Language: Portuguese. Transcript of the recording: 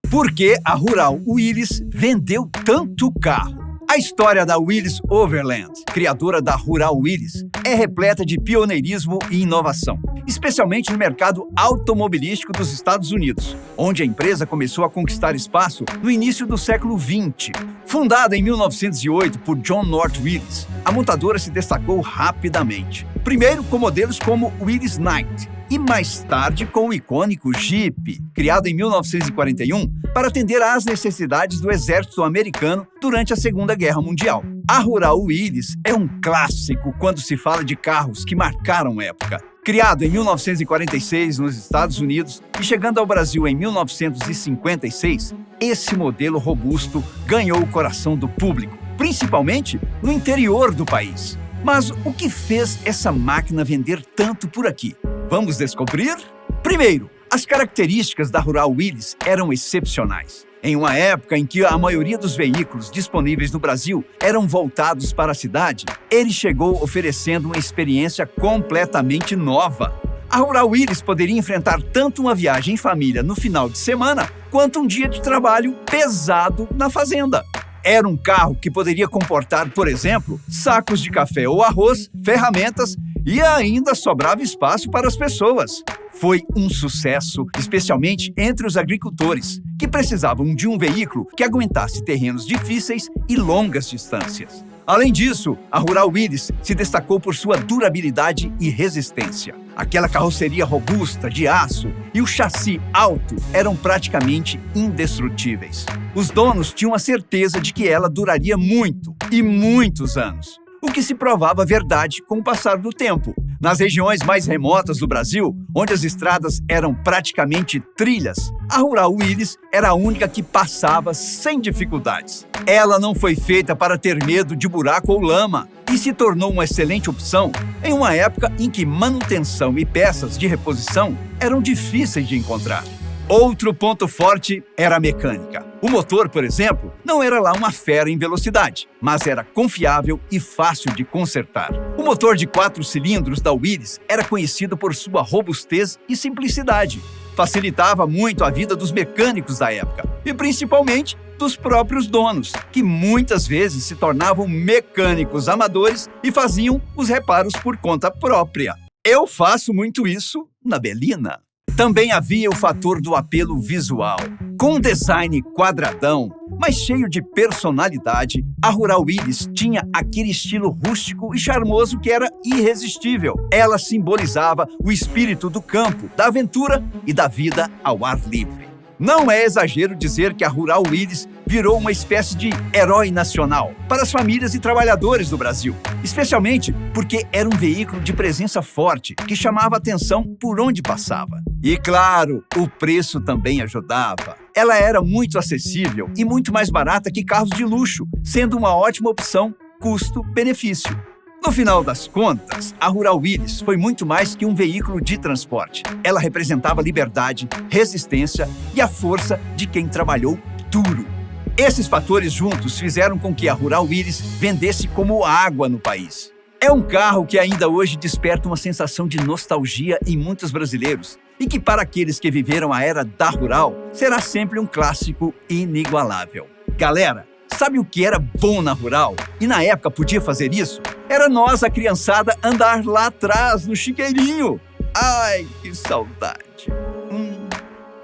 Por que a Rural Willys vendeu tanto carro? A história da Willys Overland, criadora da Rural Willys, é repleta de pioneirismo e inovação, especialmente no mercado automobilístico dos Estados Unidos, onde a empresa começou a conquistar espaço no início do século XX. Fundada em 1908 por John North Willys, a montadora se destacou rapidamente. Primeiro com modelos como Willys Knight, e mais tarde com o icônico Jeep, criado em 1941 para atender às necessidades do exército americano durante a Segunda Guerra Mundial. A Rural Willys é um clássico quando se fala de carros que marcaram época. Criado em 1946 nos Estados Unidos e chegando ao Brasil em 1956, esse modelo robusto ganhou o coração do público, principalmente no interior do país. Mas o que fez essa máquina vender tanto por aqui? Vamos descobrir? Primeiro, as características da Rural Willys eram excepcionais. Em uma época em que a maioria dos veículos disponíveis no Brasil eram voltados para a cidade, ele chegou oferecendo uma experiência completamente nova. A Rural Willys poderia enfrentar tanto uma viagem em família no final de semana, quanto um dia de trabalho pesado na fazenda. Era um carro que poderia comportar, por exemplo, sacos de café ou arroz, ferramentas e ainda sobrava espaço para as pessoas. Foi um sucesso, especialmente entre os agricultores, que precisavam de um veículo que aguentasse terrenos difíceis e longas distâncias. Além disso, a Rural Willys se destacou por sua durabilidade e resistência. Aquela carroceria robusta de aço e o chassi alto eram praticamente indestrutíveis. Os donos tinham a certeza de que ela duraria muito e muitos anos, o que se provava verdade com o passar do tempo. Nas regiões mais remotas do Brasil, onde as estradas eram praticamente trilhas, a Rural Willys era a única que passava sem dificuldades. Ela não foi feita para ter medo de buraco ou lama e se tornou uma excelente opção em uma época em que manutenção e peças de reposição eram difíceis de encontrar. Outro ponto forte era a mecânica. O motor, por exemplo, não era lá uma fera em velocidade, mas era confiável e fácil de consertar. O motor de 4 cilindros da Willys era conhecido por sua robustez e simplicidade. Facilitava muito a vida dos mecânicos da época, e principalmente dos próprios donos, que muitas vezes se tornavam mecânicos amadores e faziam os reparos por conta própria. Eu faço muito isso na Belina. Também havia o fator do apelo visual. Com um design quadradão, mas cheio de personalidade, a Rural Willys tinha aquele estilo rústico e charmoso que era irresistível. Ela simbolizava o espírito do campo, da aventura e da vida ao ar livre. Não é exagero dizer que a Rural Willys virou uma espécie de herói nacional para as famílias e trabalhadores do Brasil, especialmente porque era um veículo de presença forte que chamava atenção por onde passava. E claro, o preço também ajudava. Ela era muito acessível e muito mais barata que carros de luxo, sendo uma ótima opção custo-benefício. No final das contas, a Rural Willys foi muito mais que um veículo de transporte. Ela representava liberdade, resistência e a força de quem trabalhou duro. Esses fatores juntos fizeram com que a Rural Willys vendesse como água no país. É um carro que ainda hoje desperta uma sensação de nostalgia em muitos brasileiros e que, para aqueles que viveram a era da Rural, será sempre um clássico inigualável. Galera, sabe o que era bom na Rural? E na época podia fazer isso? Era nós, a criançada, andar lá atrás, no chiqueirinho. Ai, que saudade!